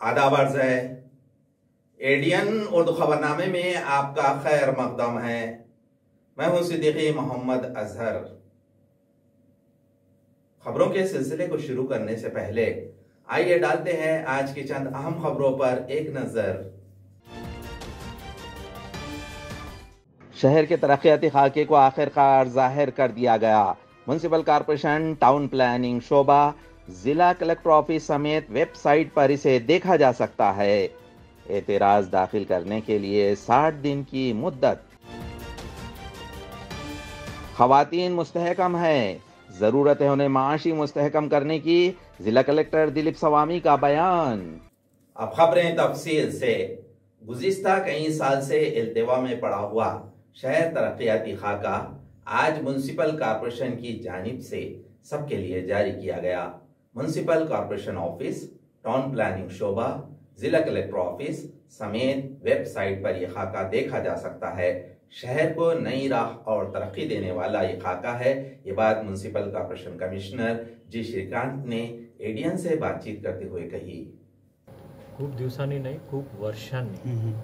आदाब अर्ज़ है। एडियन उर्दू खबरनामे में आपका खैर मकदम है। मैं हूं सिद्दीकी मोहम्मद अजहर। खबरों के सिलसिले को शुरू करने से पहले आइए डालते हैं आज की चंद अहम खबरों पर एक नजर। शहर के तरक्याती खाके को आखिरकार जाहिर कर दिया गया। म्युनिसिपल कॉरपोरेशन, टाउन प्लानिंग शोबा, जिला कलेक्टर ऑफिस समेत वेबसाइट पर इसे देखा जा सकता है। एतराज दाखिल करने के लिए 60 दिन की मुद्दत। खवातीन मुस्तहकम है, जरूरत है उन्हें माशी मुस्तहकम करने की। जिला कलेक्टर दिलीप स्वामी का बयान। अब खबरें तफसील से। गुज़िश्ता कई साल से इल्तिवा में पड़ा हुआ शहर तरक्याती खाका आज म्युनिसिपल कॉरपोरेशन की जानिब से सबके लिए जारी किया गया। Municipal corporation office, town planning शोबा, जिला कलेक्टर ऑफिस समेत वेबसाइट पर यह खाका देखा जा सकता है। शहर को नई राह और तरक्की देने वाला ये खाका है। ये बात म्युनिसिपल कॉरपोरेशन कमिश्नर जी श्रीकांत ने एडियन से बातचीत करते हुए कही। खूप दिवसांनी नाही, खूप वर्षांनी,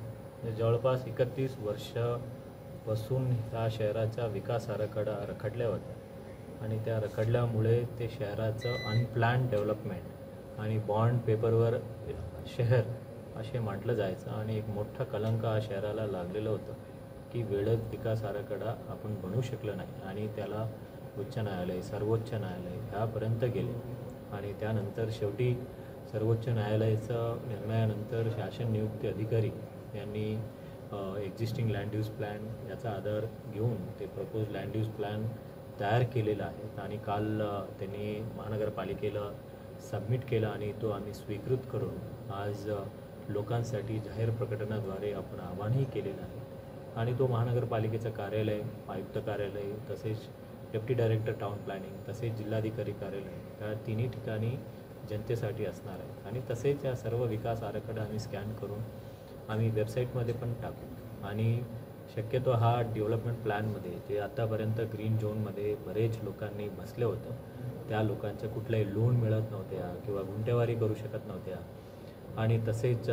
जवळपास 31 वर्षापासून ह्या शहराचा विकास आराखडा रखडल्या होत्या आणि त्या रखडल्यामुळे ते शहराचं अनप्लॅन्ड डेव्हलपमेंट आणि बॉन्ड पेपरवर शहर असे म्हटलं जायचं आणि एक मोठा कलंक हा शहराला लागलेलं होतं की वेळेत विकास आराखडा आपण बनवू शकलो नाही आणि त्याला उच्च न्यायालय, सर्वोच्च न्यायालय ह्यापर्यंत गेले आणि त्यानंतर शेवटी सर्वोच्च न्यायालयाच्या निर्णयानंतर शासन नियुक्त अधिकारी यांनी एक्झिस्टिंग लँड यूज प्लॅन याचा आधार घेऊन ते प्रपोज लँड यूज प्लॅन तयार केलेला आहे आणि काल त्यांनी महानगरपालिकेला सबमिट केला आणि तो आम्ही स्वीकृत करून आज लोकांसाठी जाहीर प्रकटनाद्वारे आपण आवाहनही केलेलं आहे आणि तो महानगरपालिकेचं कार्यालय, आयुक्त कार्यालय, तसेच डेप्टी डायरेक्टर टाउन प्लॅनिंग, तसेच जिल्हाधिकारी कार्यालय या तिन्ही ठिकाणी जनतेसाठी असणार आहे आणि तसेच या सर्व विकास आराखडा आम्ही स्कॅन करून आम्ही वेबसाईटमध्ये पण टाकू आणि शक्यतो हा डेव्हलपमेंट प्लॅनमध्ये जे आतापर्यंत ग्रीन झोनमध्ये बरेच लोकांनी बसले होतं त्या लोकांच्या कुठल्याही लोन मिळत नव्हत्या किंवा गुंठेवारी करू शकत नव्हत्या आणि तसेच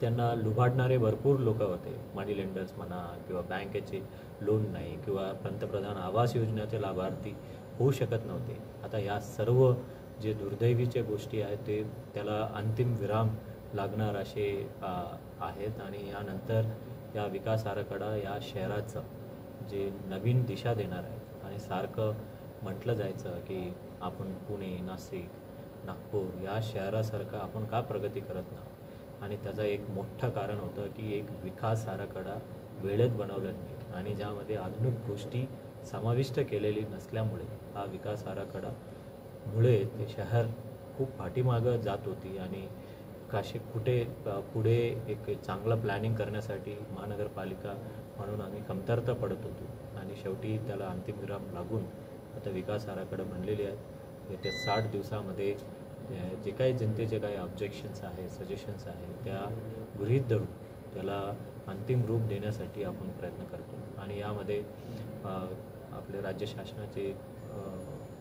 त्यांना लुबाडणारे भरपूर लोक होते, मनी लेंडर्स म्हणा किंवा बँकेचे लोन नाही किंवा पंतप्रधान आवास योजनेचे लाभार्थी होऊ शकत नव्हते। आता या सर्व जे दुर्दैवीच्या गोष्टी आहेत ते त्याला अंतिम विराम लागणार असे आहेत आणि यानंतर या विकास आराखडा या शहराचं जे नवीन दिशा देणार आहे आणि सारखं म्हटलं जायचं की आपण पुणे, नाशिक, नागपूर या शहरासारखं आपण का प्रगती करत नाही आणि त्याचं एक मोठं कारण होतं की एक विकास आराखडा वेळेत बनवला नाही आणि ज्यामध्ये आधुनिक गोष्टी समाविष्ट केलेली नसल्यामुळे हा विकास आराखडामुळे ते शहर खूप पाठीमागं जात होती आणि काशी कुठे पुढे एक चांगलं प्लॅनिंग करण्यासाठी महानगरपालिका म्हणून आम्ही कमतरता पडत होतो आणि शेवटी त्याला अंतिम विराम लागून आता विकास आराखडा बनलेले आहेत। येत्या 60 दिवसामध्ये जे काही जनतेचे काही ऑब्जेक्शन्स आहेत, सजेशन्स आहेत त्या गृहीत धरून त्याला अंतिम रूप देण्यासाठी आपण प्रयत्न करतो आणि यामध्ये आपले राज्य शासनाचे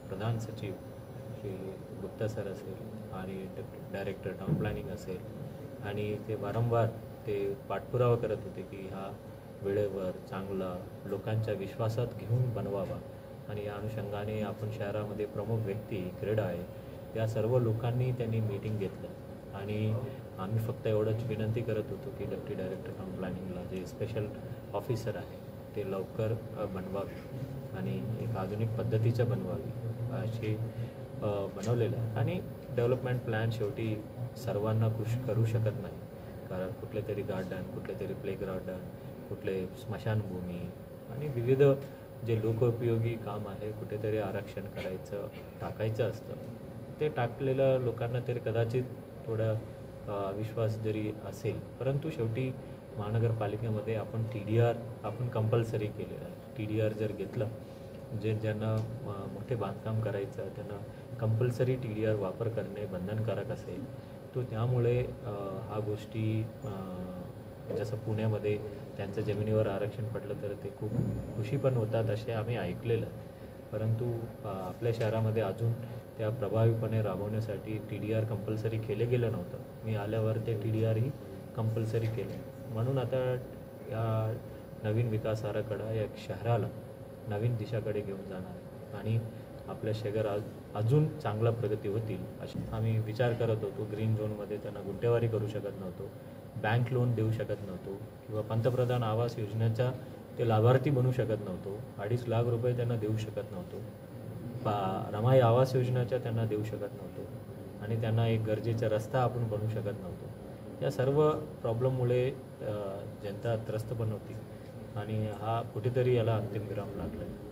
प्रधान सचिव श्री गुप्ता सर असेल आणि डायरेक्टर टाउन प्लॅनिंग असेल आणि ते वारंवार ते पाठपुरावा करत होते की हा वेळेवर चांगला लोकांच्या विश्वासात घेऊन बनवावा आणि या अनुषंगाने आपण शहरामध्ये प्रमुख व्यक्ती, क्रीडा आहे या सर्व लोकांनी त्यांनी मीटिंग घेतलं आणि आम्ही फक्त एवढंच विनंती करत होतो की डेप्टी डायरेक्टर टाउन प्लॅनिंगला जे स्पेशल ऑफिसर आहे ते लवकर बनवावे आणि एक आधुनिक पद्धतीचं बनवावी अशी बनवलेलं आहे आणि डेव्हलपमेंट प्लॅन शेवटी सर्वांना खुश करू शकत नाही कारण कुठले तरी गार्डन, कुठले तरी प्लेग्राउंडन, कुठले स्मशानभूमी आणि विविध जे लोकोपयोगी काम आहे कुठेतरी आरक्षण करायचं, टाकायचं असतं ते टाकलेलं लोकांना तरी कदाचित थोडा विश्वास जरी असेल परंतु शेवटी महानगरपालिकेमध्ये आपण TDR आपण कंपल्सरी केलेलं आहे. TDR जर घेतलं ज्यांना मोठे बांधकाम करायचं त्यांना कंपल्सरी TDR वापर करणे बंधनकारक असेल. तो त्यामुळे हा गोष्टी जसं पुण्यामध्ये त्यांचं जमिनीवर आरक्षण पडलं तर ते खूप खुशी पण होतात असे आम्ही ऐकलेलं. परंतु आपल्या शहरामध्ये अजून त्या प्रभावीपणे राबवण्यासाठी TDR कंपल्सरी केले गेलं नव्हतं. मी आल्यावर ते TDR ही कंपल्सरी केले. म्हणून आता या नवीन विकास आराखडा या शहराला नवीन दिशाकडे घेऊन जाणार आणि आपल्या शहर अजून चांगला प्रगती होतील अशी आम्ही विचार करत होतो. ग्रीन झोनमध्ये त्यांना गुंठेवारी करू शकत नव्हतो, बँक लोन देऊ शकत नव्हतो किंवा पंतप्रधान आवास योजनेचा ते लाभार्थी बनू शकत नव्हतो. 2.5 लाख रुपये त्यांना देऊ शकत नव्हतो. रमाई आवास योजनेच्या त्यांना देऊ शकत नव्हतो आणि त्यांना एक गरजेचा रस्ता आपण बनवू शकत नव्हतो. या सर्व प्रॉब्लेममुळे जनता त्रस्त पण होती आणि हा कुठेतरी याला अंतिम विराम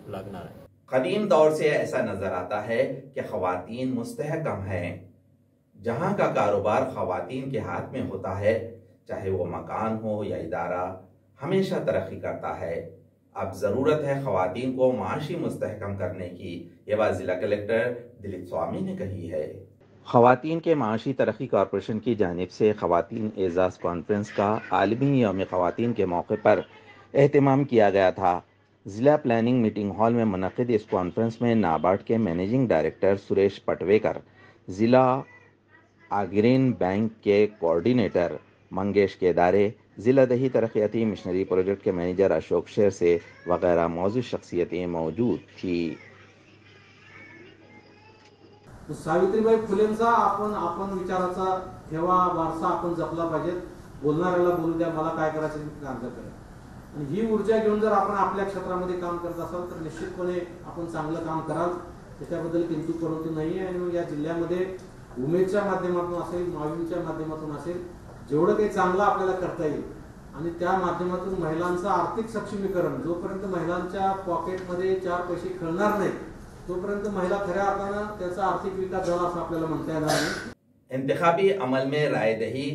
लागणार आहे. कदीम दौर से ऐसा नजर आता है कि खवातीन मुस्तहकम हैं. जहां का कारोबार खवातीन के हाथ में होता है, चाहे वो मकान हो या इदारा, हमेशा तरक्की करता है. अब जरूरत है खवातीन को माशी मुस्तहकम करने की, ये बात जिला कलेक्टर दिलीप स्वामी ने कही है. खवातीन के माशी तरक्की कॉरपोरेशन की जानिब से खवातीन एजाज़ कॉन्फ्रेंस का आलमी यौम खवातीन के मौके पर एहतमाम किया गया था. ज़िला प्लानिंग मीटिंग हॉल में मुनक़िद इस कॉन्फ्रेंस में नाबार्ड के मैनेजिंग डायरेक्टर सुरेश पटवेकर, ज़िला अग्रणी बैंक के कोऑर्डिनेटर मंगेश केदारे, ज़िला दही तरक्याती मिशनरी प्रोजेक्ट के मैनेजर अशोक शेर से वगैरह मौजूद शख्सियतें मौजूद थी. सावित्रीबाई फुलेंचा आपण विचाराचा ठेवा वारसा आपण जपला पाहिजे. बोलणाऱ्याला बोलू द्या, मला काय करायचं ते काम करा. आणि ही ऊर्जा घेऊन जर आपण आपल्या क्षेत्रामध्ये काम करत असाल तर निश्चितपणे आपण चांगलं काम कराल, त्याच्याबद्दल किंतु परंतु नाही. आणि मग या जिल्ह्यामध्ये उमेदच्या माध्यमातून असेल, माविनच्या माध्यमातून असेल, जेवढं काही चांगलं आपल्याला करता येईल आणि त्या माध्यमातून महिलांचं आर्थिक सक्षमीकरण, जोपर्यंत महिलांच्या पॉकेटमध्ये 4 पैसे खेळणार नाही तोपर्यंत महिला खऱ्या अर्थानं त्याचा आर्थिक विकास झाला असं आपल्याला म्हणता येणार नाही. इंतखाबी अमल में रायदही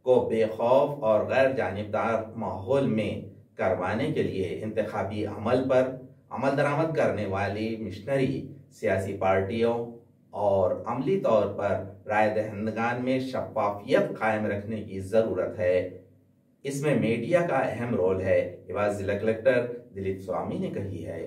को बेखौफ और गैर जानिबदार माहौल में करवाने के लिए इंतखाबी अमल पर अमल दरामद करने वाली मिशनरी सियासी पार्टियों और अमली तौर पर राय दहिंदगान में शफाफियत कायम रखने की ज़रूरत है. इसमें मीडिया का अहम रोल है, ये बात जिला कलेक्टर दिलीप स्वामी ने कही है.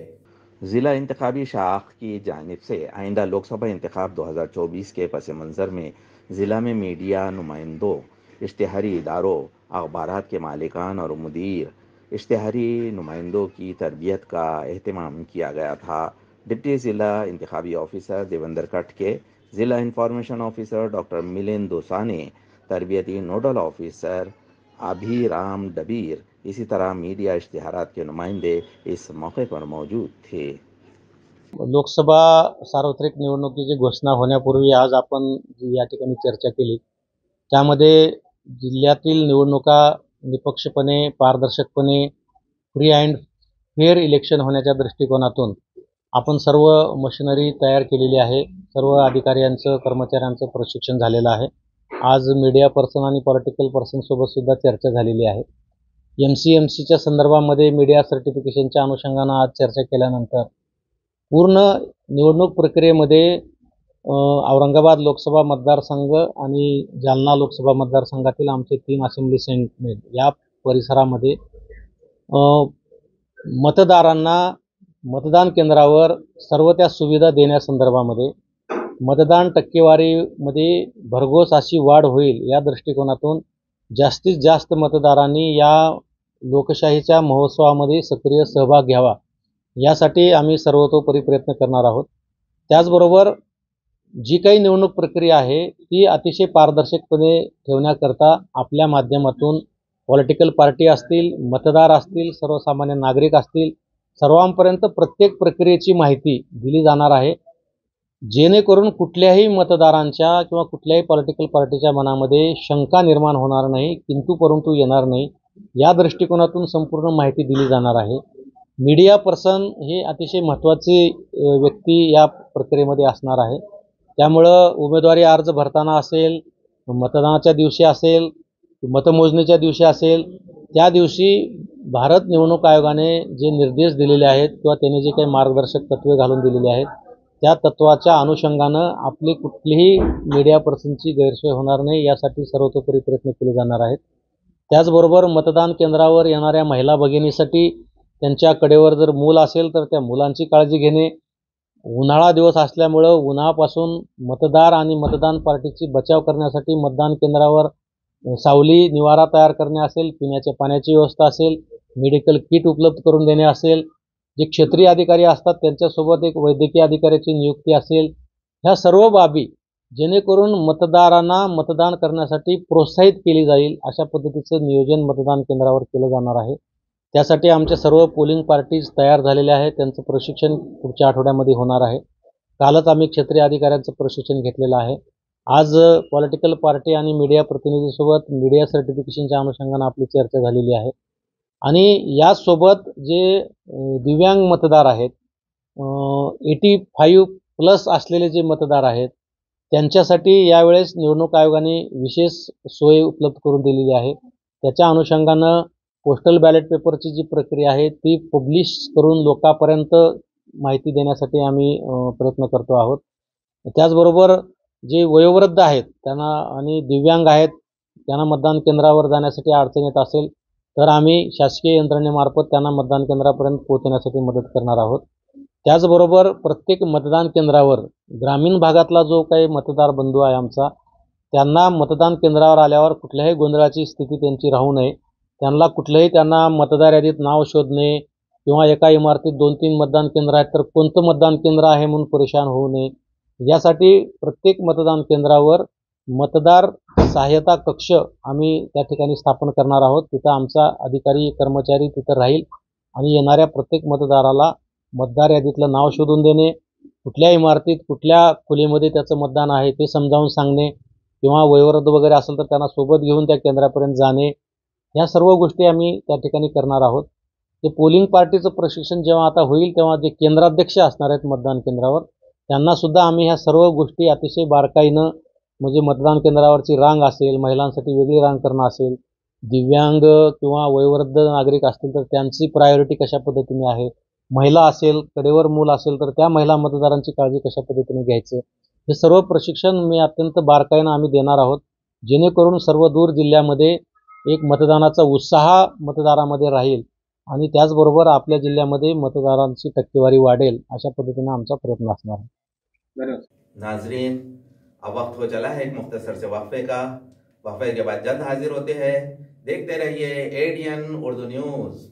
ज़िला इंतखाबी शाख की जानिब से आइंदा लोकसभा इंतखाब 2024 के पस मंज़र में ज़िला में मीडिया नुमाइंदों, इश्तिहारी इदारों, अखबारात के मालिकान और मुदीर, इश्तिहारी नुमाइंदों की तरबियत का एहतमाम किया गया था. डिप्टी ज़िला इंतखाबी ऑफिसर देवेंद्र कटके, ज़िला information officer doctor Milind Dosane, तरबियती नोडल ऑफिसर अभिराम डबीर, इसी तरह मीडिया इश्तिहारात के नुमाइंदे इस मौके पर मौजूद थे. लोकसभा सार्वत्रिक निवडणुकीची घोषणा होण्यापूर्वी आज आपण जी या ठिकाणी चर्चा केली त्यामध्ये जिल्ह्यातील निवडणुका निपक्षपणे, पारदर्शकपणे, फ्री अँड फेअर इलेक्शन होण्याच्या दृष्टिकोनातून आपण सर्व मशिनरी तयार केलेली आहे. सर्व अधिकाऱ्यांचं, कर्मचाऱ्यांचं प्रशिक्षण झालेलं आहे. आज मीडिया पर्सन आणि पॉलिटिकल पर्सन सोबत सुद्धा चर्चा झालेली आहे. MCMCच्या संदर्भामध्ये मीडिया सर्टिफिकेशनच्या अनुषंगानं आज चर्चा केल्यानंतर पूर्ण निवडणूक प्रक्रियेमध्ये औरंगाबाद लोकसभा मतदारसंघ आणि जालना लोकसभा मतदारसंघातील आमचे 3 असेंब्ली सेगमेंट या परिसरामध्ये मतदारांना मतदान केंद्रावर सर्व त्या सुविधा देण्यासंदर्भामध्ये मतदान टक्केवारीमध्ये भरघोस अशी वाढ होईल या दृष्टिकोनातून जास्तीत जास्त मतदारांनी या लोकशाहीच्या महोत्सवामध्ये सक्रिय सहभाग घ्यावा यासाठी आम्ही सर्वतोपरी प्रयत्न करणार आहोत. त्याचबरोबर जी काही निवडणूक प्रक्रिया आहे ती अतिशय पारदर्शकपणे ठेवण्याकरता आपल्या माध्यमातून पॉलिटिकल पार्टी असतील, मतदार असतील, सर्वसामान्य नागरिक असतील, सर्वांपर्यंत प्रत्येक प्रक्रियेची माहिती दिली जाणार आहे, जेणेकरून कुठल्याही मतदारांच्या किंवा कुठल्याही पॉलिटिकल पार्टीच्या मनामध्ये शंका निर्माण होणार नाही, किंतु परंतु येणार नाही. या दृष्टिकोनातून संपूर्ण माहिती दिली जाणार आहे. मीडिया पर्सन हे अतिशय महत्त्वाची व्यक्ती या प्रक्रियेमध्ये असणार आहे. त्यामुळं उमेदवारी अर्ज भरताना असेल, मतदानाच्या दिवशी असेल, मतमोजणीच्या दिवशी असेल त्या दिवशी भारत निवडणूक आयोगाने जे निर्देश दिलेले आहेत किंवा त्यांनी जे काही मार्गदर्शक तत्त्वे घालून दिलेली आहेत त्या तत्वाच्या अनुषंगानं आपली कुठलीही मीडिया पर्सनची गैरसोय होणार नाही यासाठी सर्वतोपरी प्रयत्न केले जाणार आहेत. त्याचबरोबर मतदान केंद्रावर येणाऱ्या महिला भगिनीसाठी त्यांच्या कडेवर जर मूल असेल तर त्या मुलांची काळजी घेणे, उन्हाळा दिवस असल्यामुळं उन्हापासून मतदार आणि मतदान पार्टीची बचाव करण्यासाठी मतदान केंद्रावर सावली निवारा तयार करणे असेल, पिण्याच्या पाण्याची व्यवस्था असेल, मेडिकल किट उपलब्ध करून देणे असेल, जे क्षेत्रीय अधिकारी असतात त्यांच्यासोबत एक वैद्यकीय अधिकाऱ्याची नियुक्ती असेल, ह्या सर्व बाबी जेणेकरून मतदारांना मतदान करण्यासाठी प्रोत्साहित केली जाईल अशा पद्धतीचं नियोजन मतदान केंद्रावर केलं जाणार आहे. त्यासाठी आमच्या सर्व पोलिंग पार्टीज तयार झालेल्या आहेत. त्यांचं प्रशिक्षण पुढच्या आठवड्यामध्ये होणार आहे. कालच आम्ही क्षेत्रीय अधिकाऱ्यांचं प्रशिक्षण घेतलेलं आहे. आज पॉलिटिकल पार्टी आणि मीडिया प्रतिनिधीसोबत मीडिया सर्टिफिकेशनच्या अनुषंगानं आपली चर्चा झालेली आहे. आणि यासोबत जे दिव्यांग मतदार आहेत 85+ असलेले जे मतदार आहेत त्यांच्यासाठी यावेळेस निवडणूक आयोगाने विशेष सोय उपलब्ध करून दिलेली आहे. त्याच्या अनुषंगानं पोस्टल बॅलेट पेपरची जी प्रक्रिया आहे ती पब्लिश करून लोकांपर्यंत माहिती देण्यासाठी आम्ही प्रयत्न करतो आहोत. त्याचबरोबर जे वयोवृद्ध आहेत त्यांना आणि दिव्यांग आहेत त्यांना मतदान केंद्रावर जाण्यासाठी अडचण येत असेल तर आम्ही शासकीय यंत्रणेमार्फत त्यांना मतदान केंद्रापर्यंत पोहोचण्यासाठी मदत करणार आहोत. त्याचबरोबर प्रत्येक मतदान केंद्रावर ग्रामीण भागातला जो काही मतदार बंधू आहे आमचा त्यांना मतदान केंद्रावर आल्यावर कुठल्याही गोंधळाची स्थिती त्यांची राहू नये. त्यांना मतदार यादीत नाव शोधणे किंवा एका इमारतीत 2-3 मतदान केंद्र आहेत तर कोणतं मतदान केंद्र आहे म्हणून परेशान होऊ नये. यासाठी प्रत्येक मतदान केंद्रावर मतदार सहाय्यता कक्ष आम्ही त्या ठिकाणी स्थापन करणार आहोत. तिथं आमचा अधिकारी कर्मचारी तिथं राहील आणि येणाऱ्या प्रत्येक मतदाराला मतदार यादीतलं नाव शोधून देणे, कुठल्या इमारतीत कुठल्या खोलीमध्ये त्याचं मतदान आहे ते समजावून सांगणे किंवा वयोवृद्ध वगैरे असेल तर त्यांना सोबत घेऊन त्या केंद्रापर्यंत जाणे, ह्या सर्व गोष्टी आम्ही त्या ठिकाणी करणार आहोत. ते पोलिंग पार्टीचं प्रशिक्षण जेव्हा आता होईल तेव्हा जे केंद्राध्यक्ष असणार आहेत मतदान केंद्रावर त्यांनासुद्धा आम्ही ह्या सर्व गोष्टी अतिशय बारकाईनं म्हणजे मतदान केंद्रावरची रांग असेल, महिलांसाठी वेगळी रांग करणं असेल, दिव्यांग किंवा वयोवृद्ध नागरिक असतील तर त्यांची प्रायोरिटी कशा पद्धतीने आहे, महिला असेल कडेवर मूल असेल तर त्या महिला मतदारांची काळजी कशा पद्धतीने घ्यायचं हे सर्व प्रशिक्षण मी अत्यंत बारकाईनं आम्ही देणार आहोत. जेणेकरून सर्व दूर जिल्ह्यामध्ये एक मतदानाचा उत्साह मतदारामध्ये राहील आणि त्याचबरोबर आपल्या जिल्ह्यामध्ये मतदारांची टक्केवारी वाढेल अशा पद्धतीने आमचा प्रयत्न असणार आहे. नाजरीन, अब वक्त हो चला है एक मुख्तसर से वक्फे का. वक्फे के बाद जल्द हाजिर होते हैं. देखते रहिए ADN Urdu news.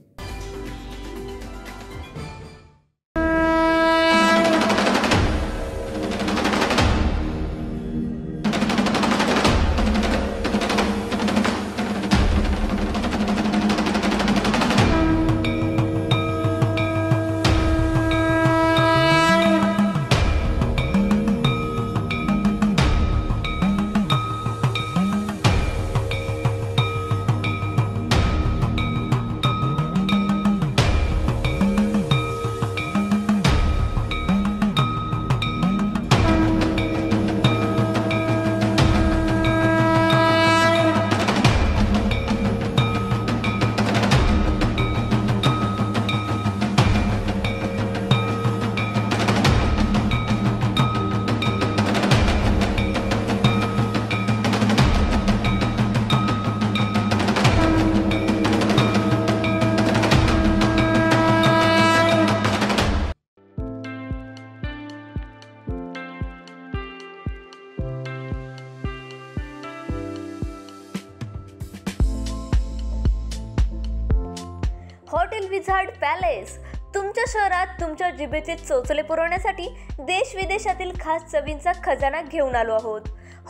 Hotel wizard palace तुमच्या शहरात तुमच्या जिभेचे चोचले पुरवण्यासाठी देश विदेशातील खास चवींचा खजाना घेऊन आलो आहोत.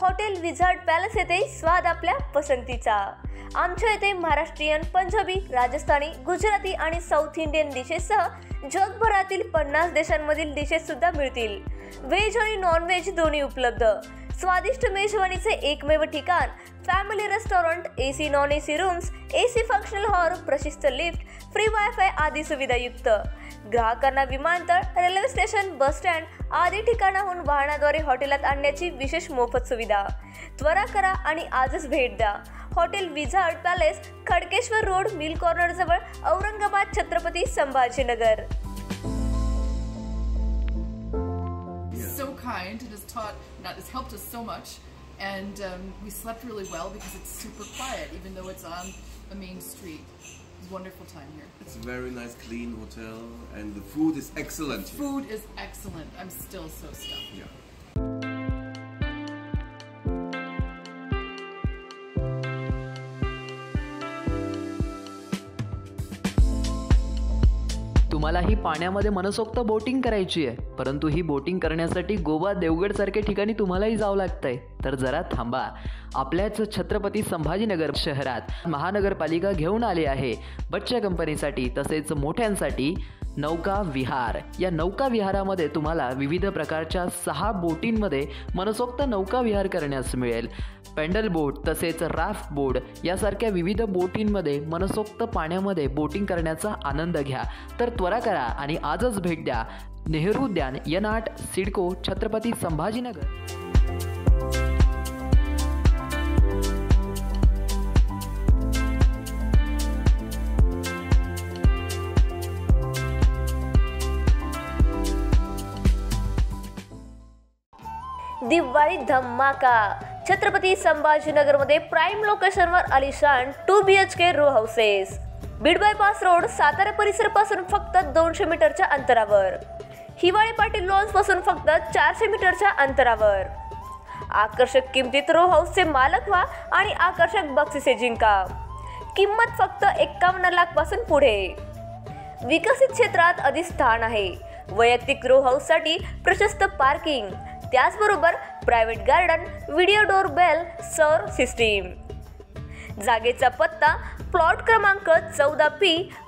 हॉटेल विझार्ड पॅलेस येथे स्वाद आपल्या पसंतीचा. आमच्या येथे महाराष्ट्रीयन, पंजाबी, राजस्थानी, गुजराती आणि साऊथ इंडियन डिशेससह जगभरातील 50 देशांमधील डिशेस सुद्धा मिळतील. व्हेज आणि नॉन व्हेज दोन्ही उपलब्ध. स्वादिष्ट मेजवानीचे एकमेव ठिकाण, family restaurant, AC non AC rooms, AC functional hall, प्रशस्त लिफ्ट, फ्री वायफाय आदी सुविधायुक्त. ग्राहकांना विमानतळ, रेल्वे स्टेशन, बस स्टँड आदी ठिकाणाहून वाहनाद्वारे हॉटेलात आणण्याची विशेष मोफत सुविधा. त्वरा करा आणि आजच भेट द्या. Hotel wizard palace, Khadkeshwar road, mill corner जवळ, Aurangabad, Chhatrapati Sambhajinagar. So kind and has helped us so much, and we slept really well because it's super quiet even though it's on the main street. It's a wonderful time here. It's a very nice clean hotel and the food is excellent. Food is excellent. I'm still so stuffed. Yeah. तुम्हाला ही पाण्यामध्ये मनसोक्त boating करायची आहे, परंतु ही boating करण्यासाठी गोवा, देवगड सारख्या ठिकाणी तुम्हालाही जावं लागतंय. तर जरा थांबा. आपल्याच छत्रपती संभाजीनगर शहरात महानगरपालिका घेऊन आली आहे बच्चा कंपनीसाठी तसेच मोठ्यांसाठी नौका विहार. या नौका विहारामध्ये तुम्हाला विविध प्रकारच्या 6 बोटींमध्ये मनसोक्त नौका विहार करण्यास मिळेल. पेंडल बोट तसेच राफ्ट बोट यासारख्या विविध बोटींमध्ये मनसोक्त पाण्यामध्ये बोटिंग करण्याचा आनंद घ्या. तर त्वरा करा आणि आजच भेट द्या नेहरू उद्यान, N8, सिडको, छत्रपती संभाजीनगर. दिवाळी धमाका. छत्रपती संभाजीनगरमध्ये प्राईम लोकेशनवर आलिशान 2 BHK row houses. Beed bypass road, Satara परिसरापासून फक्त 200 मीटरच्या अंतरावर. हिवाळी पाटील लॉन्स पासून फक्त 400 मीटरच्या अंतरावर. आकर्षक किमतीत रो हाऊसचे मालक व्हा आणि आकर्षक बक्षिसे जिंका. किंमत फक्त 51 लाख पासून पुढे. विकसित क्षेत्रात अधिष्ठान आहे. वैयक्तिक रो हाऊससाठी प्रशस्त पार्किंग, त्याचबरोबर private garden, video door bell, सौर सिस्टीम. जागेचा पत्ता प्लॉट क्रमांक 14P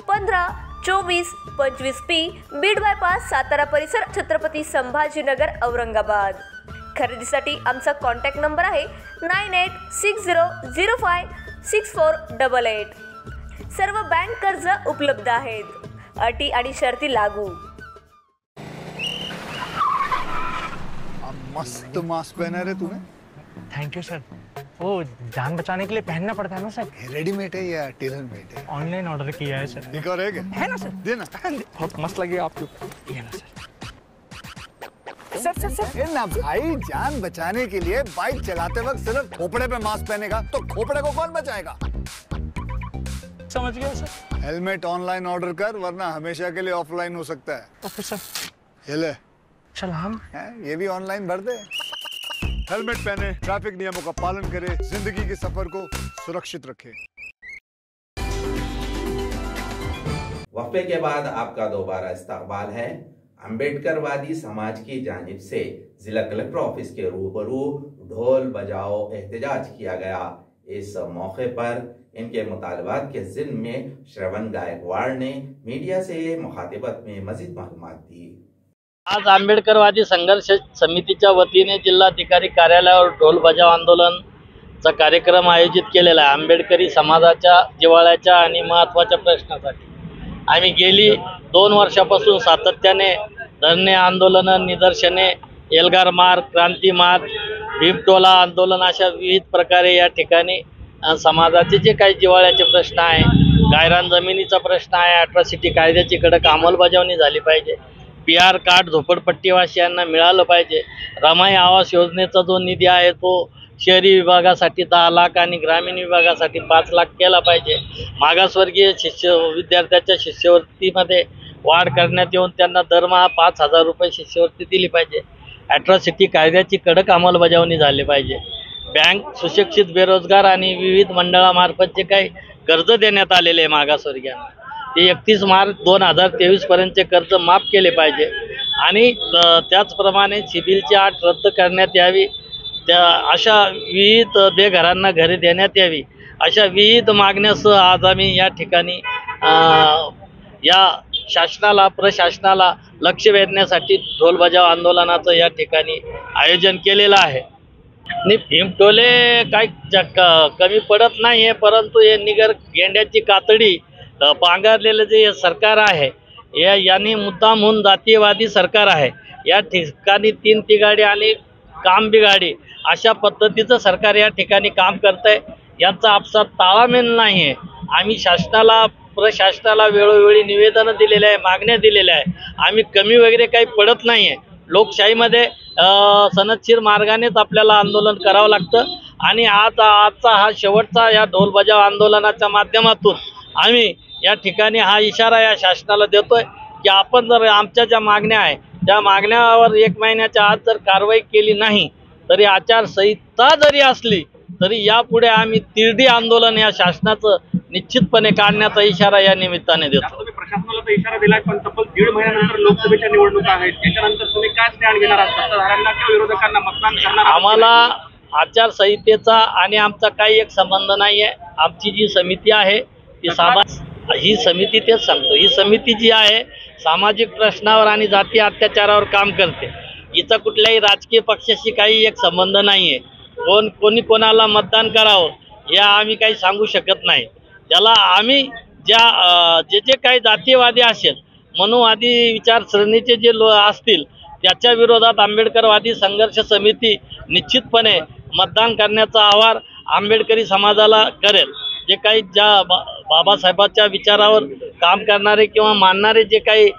15 24 25P, Beed bypass, Satara परिसर, छत्रपती संभाजीनगर, औरंगाबाद. खरेदीसाठी आमचा कॉन्टॅक्ट नंबर आहे 9860056488. सर्व बँक कर्ज उपलब्ध आहेत. अटी आणि शर्ती लागू. मस्त मास्क पहना रे तूने. Thank you sir. वो जान बचाने के लिए पहनना पड़ता है ना सर. रेडीमेड है या टेलर मेड है? ऑनलाइन ऑर्डर किया है सर. एक और है ना सर. देना. बहुत मस्त लगे आपको. ये ना सर. सर ये ना भाई, जान बचाने के लिए बाइक चलाते वक्त सिर्फ खोपड़े पे मास्क पहनेगा तो खोपड़े को कौन बचाएगा? समझ गया सर. हेलमेट ऑनलाइन ऑर्डर कर, वरना हमेशा के लिए ऑफलाइन हो सकता है. Okay sir. ये ले. चल हम ये भी ऑनलाइन भर दे. हेलमेट पहने, ट्रैफिक नियमों का पालन करे, जिंदगी के सफर को सुरक्षित रखे. वक्फे के बाद आपका दोबारा इस्तकबाल है. अम्बेडकरवादी समाज की जानिब से जिला कलेक्टर ऑफिस के रूबरू ढोल बजाओ एहतजाज किया गया. इस मौके पर इनके मुतालबात के जिम्न में श्रवण गायकवाड़ ने मीडिया से मुखातिबत में मजीद मालूमात दी. आज आंबेडकरवादी संघर्ष समितीच्या वतीने जिल्हाधिकारी कार्यालयावर ढोल बजाव आंदोलनचा कार्यक्रम आयोजित केलेला आहे. आंबेडकरी समाजाच्या जिव्हाळ्याच्या आणि महत्त्वाच्या प्रश्नासाठी आम्ही गेली 2 वर्षापासून सातत्याने धरणे, आंदोलनं, निदर्शने, एल्गार मार्च, क्रांती मार्च, भीमटोला आंदोलन अशा विविध प्रकारे या ठिकाणी समाजाचे जे काही जिव्हाळ्याचे प्रश्न आहे, गायरान जमिनीचा प्रश्न आहे, अॅट्रॉसिटी कायद्याची कडक अंमलबजावणी झाली पाहिजे, PR कार्ड झोपडपट्टीवासियांना मिळालं पाहिजे, रमाई आवास योजनेचा जो निधी आहे तो शहरी विभागासाठी 10 लाख आणि ग्रामीण विभागासाठी 5 लाख केला पाहिजे. मागासवर्गीय विद्यार्थ्याच्या शिष्यवृत्तीमध्ये वाढ करण्यात येऊन त्यांना दरमहा 5,000 रुपये शिष्यवृत्ती दिली पाहिजे. अॅट्रॉसिटी कायद्याची कडक अंमलबजावणी झाली पाहिजे. बँक, सुशिक्षित बेरोजगार आणि विविध मंडळामार्फत जे काही कर्ज देण्यात आलेले आहे मागासवर्गीयांना, ते 31 मार्च 2023 पर्यंतचे कर्ज माफ केले पाहिजे. आणि त्याचप्रमाणे सिबिलची अट रद्द करण्यात यावी. अशा विविध बेघरांना घरे देण्यात यावी. अशा विविध मागण्यासह आज आम्ही या ठिकाणी या शासनाला, प्रशासनाला लक्ष वेधण्यासाठी ढोल बजाव आंदोलनाचं या ठिकाणी आयोजन केलेलं आहे. आणि भीमटोले काही कमी पडत नाही आहे, परंतु हे निगर गेंड्याची कातडी पांघरलेलं जे सरकार आहे यांनी मुद्दामहून जातीयवादी सरकार आहे. या ठिकाणी 3 तिगाडी आणि काम बिगाडी अशा पद्धतीचं सरकार या ठिकाणी काम करत आहे. यांचा आपसात ताळमेळ नाही आहे. आम्ही शासनाला प्रशासनाला वेळोवेळी निवेदनं दिलेले आहे, मागण्या दिलेल्या आहे. आम्ही कमी वगैरे काही पडत नाही आहे. लोकशाहीमध्ये सनदशीर मार्गानेच आपल्याला आंदोलन करावं लागतं आणि आजचा हा शेवटचा या ढोल बजाव आंदोलनाच्या माध्यमातून आम्ही या ठिकाणी हा इशारा या शासनाला देतोय की आपण जर आमच्या ज्या मागण्या आहे त्या मागण्यावर 1 महिन्याच्या आत जर कारवाई केली नाही तरी आचारसंहिता जरी असली तरी यापुढे आम्ही तिरडी आंदोलन या शासनाचं निश्चितपणे काढण्याचा इशारा या निमित्ताने देतो. तुम्ही प्रशासनाला तर इशारा दिलाय, पण तब्बल 1.5 महिन्यानंतर लोकसभेच्या निवडणुका आहेत. त्याच्यानंतर तुम्ही काय स्टँड घेणार आहात? सत्ताधाऱ्यांना किंवा विरोधकांना मतदान करणार? आम्हाला आचारसंहितेचा आणि आमचा काही एक संबंध नाही आहे. आमची जी समिती आहे ती ही समिती तेच सांगतो, ही समिती जी आहे सामाजिक प्रश्नावर आणि जाती अत्याचारावर काम करते. हिचा कुठल्याही राजकीय पक्षाशी काही एक संबंध नाही आहे. कोणी कोणाला मतदान करावं हे आम्ही काही सांगू शकत नाही. त्याला आम्ही जे काही जातीयवादी असेल, मनुवादी विचारसरणीचे जे असतील त्याच्या विरोधात आंबेडकरवादी संघर्ष समिती निश्चितपणे मतदान करण्याचं आवाहन आंबेडकरी समाजाला करेल. जे काही बाबासाहेबांच्या विचारावर काम करणारे किंवा मानणारे जे काही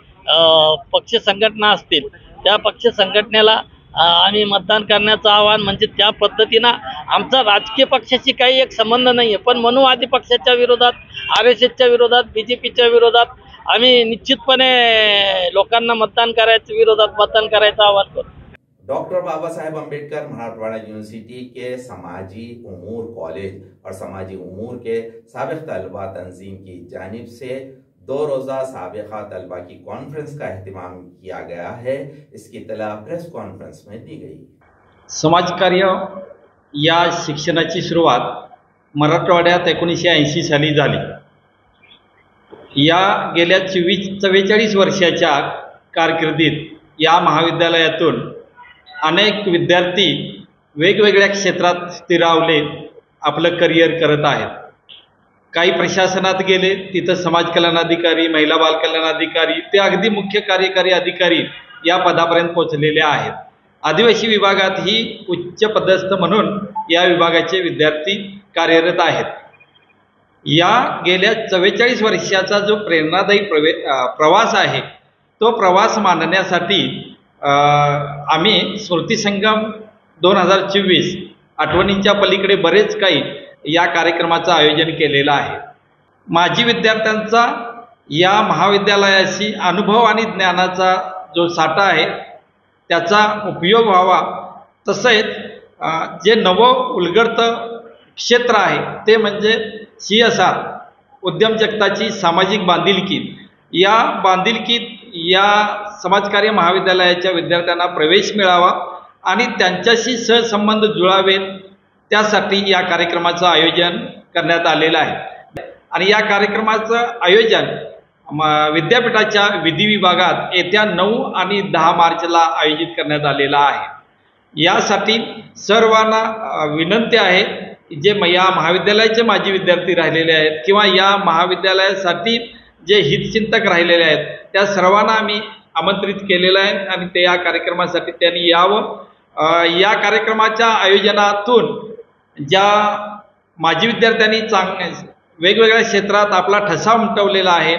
पक्ष संघटना असतील त्या पक्ष संघटनेला आम्ही मतदान करण्याचं आवाहन, म्हणजे त्या पद्धतीनं आमचा राजकीय पक्षाशी काही एक संबंध नाही आहे. पण मनुवादी पक्षाच्या विरोधात, RSSच्या विरोधात, BJPच्या विरोधात आम्ही निश्चितपणे लोकांना मतदान करायचं आवाहन करतो. डॉक्टर बाबा साहेब अम्बेडकर मराठवाड़ा यूनिवर्सिटी के समाजी उमूर कॉलेज और समाजी उमूर के साबिक़ तलबा तंजीम की जानिब से 2 रोज़ा साबिक़ा तलबा की कॉन्फ्रेंस का एहतमाम किया गया है. इसकी इत्तला प्रेस कॉन्फ्रेंस में दी गई. समाजकार्य या शिक्षणाची सुरुवात मराठवाड्यात 1980 साली झाली. या गेल्या 44 वर्षाच्या कारकिर्दीत या महाविद्यालयातून अनेक विद्यार्थी वेगवेगळ्या क्षेत्रात स्थिरावले आपलं करिअर करत आहेत. काही प्रशासनात गेले, तिथं समाज कल्याण अधिकारी, महिला बाल कल्याण अधिकारी ते अगदी मुख्य कार्यकारी अधिकारी या पदापर्यंत पोहोचलेले आहेत. आदिवासी विभागात ही उच्च पदस्थ म्हणून या विभागाचे विद्यार्थी कार्यरत आहेत. या गेल्या 44 वर्षाचा जो प्रेरणादायी प्रवास आहे तो प्रवास मांडण्यासाठी आम्ही स्मृती संगम 2024 आठवणींच्या पलीकडे बरेच काही या कार्यक्रमाचं आयोजन केलेलं आहे. माजी विद्यार्थ्यांचा या महाविद्यालयाशी अनुभव आणि ज्ञानाचा जो साठा आहे त्याचा उपयोग व्हावा, तसेच जे नवं उलगडतं क्षेत्र आहे ते म्हणजे CSR उद्यमजगताची सामाजिक बांधिलकी. या बांधिलकीत या समाजकार्य महाविद्यालयाच्या विद्यार्थ्यांना प्रवेश मिळावा आणि त्यांच्याशी सहसंबंध जुळावेत त्यासाठी या कार्यक्रमाचं आयोजन करण्यात आलेलं आहे. आणि या कार्यक्रमाचं आयोजन विद्यापीठाच्या विधी विभागात येत्या 9 आणि 10 मार्चला आयोजित करण्यात आलेला आहे. यासाठी सर्वांना विनंती आहे जे या महाविद्यालयाचे माजी विद्यार्थी राहिलेले आहेत किंवा या महाविद्यालयासाठी जे हितचिंतक राहिलेले आहेत त्या सर्वांना आम्ही आमंत्रित केलेलं आहे आणि ते या कार्यक्रमासाठी त्यांनी यावं. या कार्यक्रमाच्या आयोजनातून ज्या माजी विद्यार्थ्यांनी वेगवेगळ्या क्षेत्रात आपला ठसा उमटवलेला आहे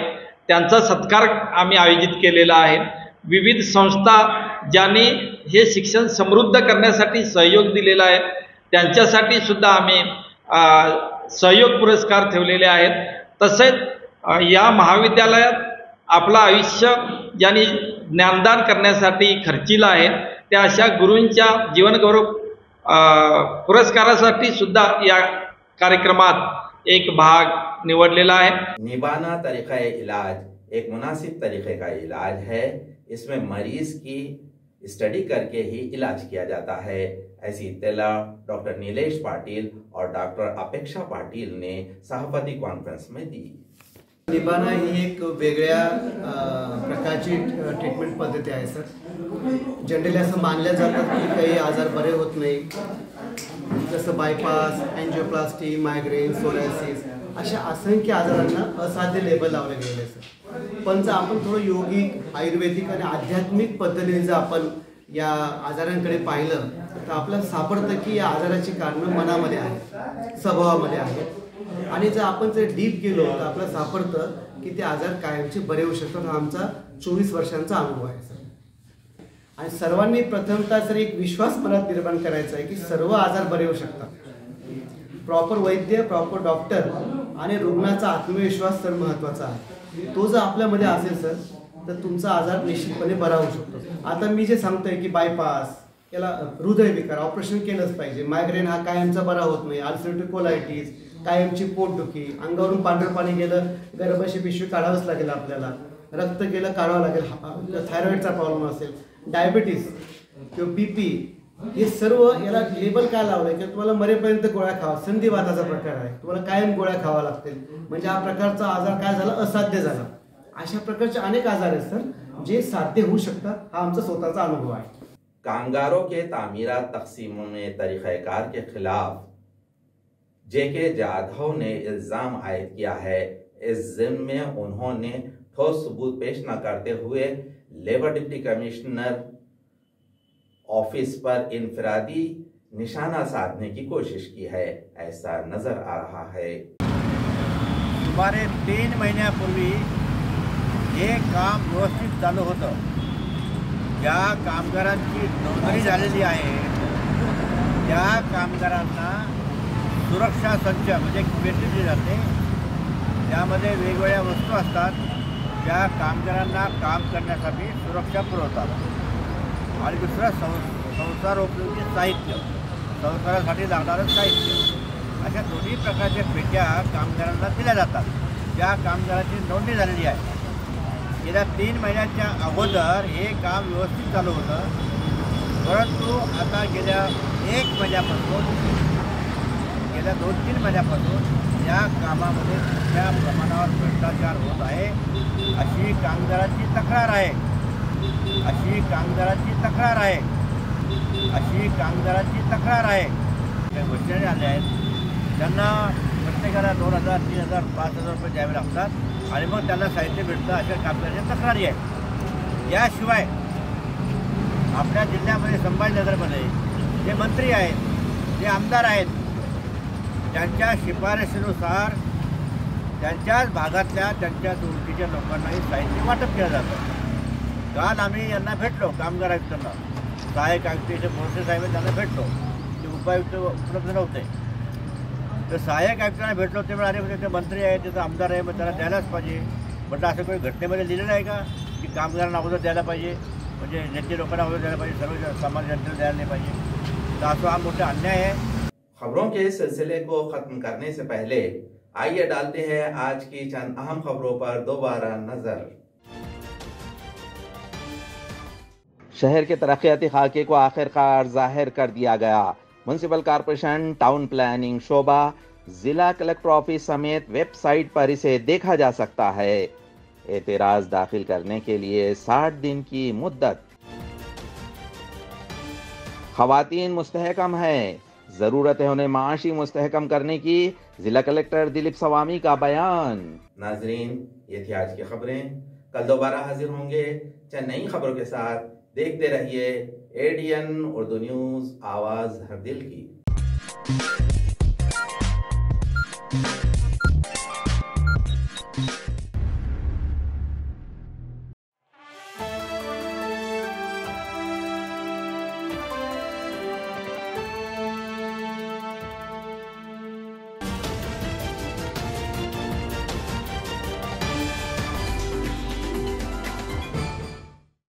त्यांचा सत्कार आम्ही आयोजित केलेला आहे. विविध संस्था ज्यांनी हे शिक्षण समृद्ध करण्यासाठी सहयोग दिलेला आहे त्यांच्यासाठी सुद्धा आम्ही सहयोग पुरस्कार ठेवलेले आहेत. तसेच या महाविद्यालयात आपलं आयुष्य ज्यांनी ज्ञानदान करण्यासाठी खर्चिलं आहे त्या अशा गुरूंच्या जीवनगौरव पुरस्कारासाठी सुद्धा या कार्यक्रमात एक भाग निवडलेला है. निभाना तरीक़ा इलाज एक मुनासिब तरीक़े का इलाज है. इसमें मरीज की स्टडी करके ही इलाज किया जाता है. ऐसी इत्तला डॉक्टर नीलेश पाटिल और डॉक्टर अपेक्षा पाटिल ने सहाफती कॉन्फ्रेंस में दी. निभाना ही एक वेगळ्या प्रकारची ट्रीटमेंट पद्धती आहे सर. जनरली असं मानलं जातं की काही आजार बरे होत नाही, जसं बायपास, एन्जिओप्लास्टी, मायग्रेन, सोरायसिस अशा असंख्य आजारांना असाध्य लेबल लावले गेले सर. पण जर आपण थोडं योगिक, आयुर्वेदिक आणि आध्यात्मिक पद्धतीने जर आपण या आजारांकडे पाहिलं तर आपल्याला सापडतं की या आजाराची कारणं मनामध्ये आहेत, स्वभावामध्ये आहेत. आणि जर आपण जर डीप गेलो तर आपल्याला सापडतं की ते आजार कायमचे बरे होऊ शकतात. हा आमचा 24 वर्षांचा अनुभव आहे सर. आणि सर्वांनी प्रथमतः जर एक विश्वास मनात निर्माण करायचा आहे की सर्व आजार बरे होऊ शकतात. प्रॉपर वैद्य, प्रॉपर डॉक्टर आणि रुग्णाचा आत्मविश्वास तर महत्त्वाचा आहे. तो जर आपल्यामध्ये असेल सर तर तुमचा आजार निश्चितपणे बरा होऊ शकतो. आता मी जे सांगतोय की बायपास, याला हृदयविकार ऑपरेशन केलंच पाहिजे, मायग्रेन हा कायमचा बरा होत नाही, अल्सरेटिव्ह कोलायटिस, कायमची पोटदुखी, अंगावरून पांढरं पाणी गेलं, गर्भाशय पिशवी काढावंच लागेल आपल्याला, रक्त गेलं काढावं लागेल, थायरॉइडचा प्रॉब्लेम असेल, डायबिटीस किंवा BP, हे सर्व याला लेबल काय लावलंय की तुम्हाला मरेपर्यंत गोळ्या खावा, संधिवाताचा प्रकार आहे, तुम्हाला कायम गोळ्या खावा लागतील. म्हणजे हा प्रकारचा आजार काय झाला, असाध्य झाला. अशा प्रकारचे अनेक आजार आहेत सर जे साध्य होऊ शकतात. हा आमचा स्वतःचा अनुभव आहे. कामगारों के तामीरात तकसीमों में तरीक़ाकार के खिलाफ JK जाधव ने इल्ज़ाम आयद किया है. इस ज़िम्न में उन्होंने ठोस सबूत पेश न करते हुए लेबर डिप्टी कमिश्नर ऑफिस पर इनफरादी निशाना साधने की कोशिश की है, ऐसा नजर आ रहा है. सुमारे 3 महिन्यापूर्वी हे काम व्यवस्थित चालू होतं. ज्या कामगारांची नोंदणी झालेली आहे त्या कामगारांना सुरक्षा संच म्हणजे पेटी दिली जाते. त्यामध्ये वेगवेगळ्या वस्तू असतात ज्या कामगारांना काम करण्यासाठी सुरक्षा पुरवतात. आणि दुसरं संसारोपयोगी साहित्य, संसारासाठी लागणारं साहित्य, अशा दोन्ही प्रकारच्या पेट्या कामगारांना दिल्या जातात ज्या कामगारांची नोंदणी झालेली आहे. गेल्या 3 महिन्याच्या अगोदर हे काम व्यवस्थित चालू होतं. परंतु आता गेल्या 1 महिन्यापासून, गेल्या 2-3 महिन्यापासून या कामामध्ये मोठ्या प्रमाणावर भ्रष्टाचार होत आहे अशी कामगारांची तक्रार आहे. अशी कामगारांची तक्रार आहे. अशी कामगारांची तक्रार आहे. काही वचने आले आहेत त्यांना प्रत्येकाला 2,000, 3,000, 5,000 रुपये द्यावे लागतात आणि मग त्यांना साहित्य भेटतं, अशा कामगारांच्या तक्रारी आहे. याशिवाय आपल्या जिल्ह्यामध्ये संभाजीनगरमध्ये जे मंत्री आहेत, जे आमदार आहेत, त्यांच्या शिफारशीनुसार त्यांच्याच भागातल्या त्यांच्याच ओळखीच्या लोकांनाही साहित्य वाटप केलं जातं. काल आम्ही यांना भेटलो, कामगार आयुक्तांना, सहाय्यक आयुक्त मोर्चे साहेब त्यांना भेटलो. ते उपायुक्त उपलब्ध नव्हते. तर सहाय्यक आयुक्तांना भेटलो ते म्हणाले म्हणजे ते मंत्री आहे, त्याचा आमदार आहे, मग त्याला द्यायलाच पाहिजे. म्हटलं असं काही घटनेमध्ये लिहिलेलं आहे का की कामगारांना अगोदर द्यायला पाहिजे, म्हणजे नेते लोकांना अगोदर द्यायला पाहिजे, सर्व सामान्य जनतेला द्यायला नाही पाहिजे. तर असं हा मोठा अन्याय है. खबरों के सिलसिले को खत्म करने से पहले आइए डालते हैं आज की चंद अहम खबरों पर दोबारा नजर. शहर के तरक्याती खाके को आखिरकार जाहिर कर दिया गया. म्युनिसिपल कॉरपोरेशन, टाउन प्लानिंग शोबा, जिला कलेक्टर ऑफिस समेत वेबसाइट पर इसे देखा जा सकता है. एतराज दाखिल करने के लिए 60 दिन की मुद्दत. खवातीन मुस्तहकम है, जरूरत है उन्हें माशी मुस्तहकम करने की. जिला कलेक्टर दिलीप स्वामी का बयान. नाजरीन, ये थी आज की खबरें. कल दोबारा हाजिर होंगे चंद नई खबरों के साथ. देखते रहिए ADN उर्दू न्यूज, आवाज हर दिल की.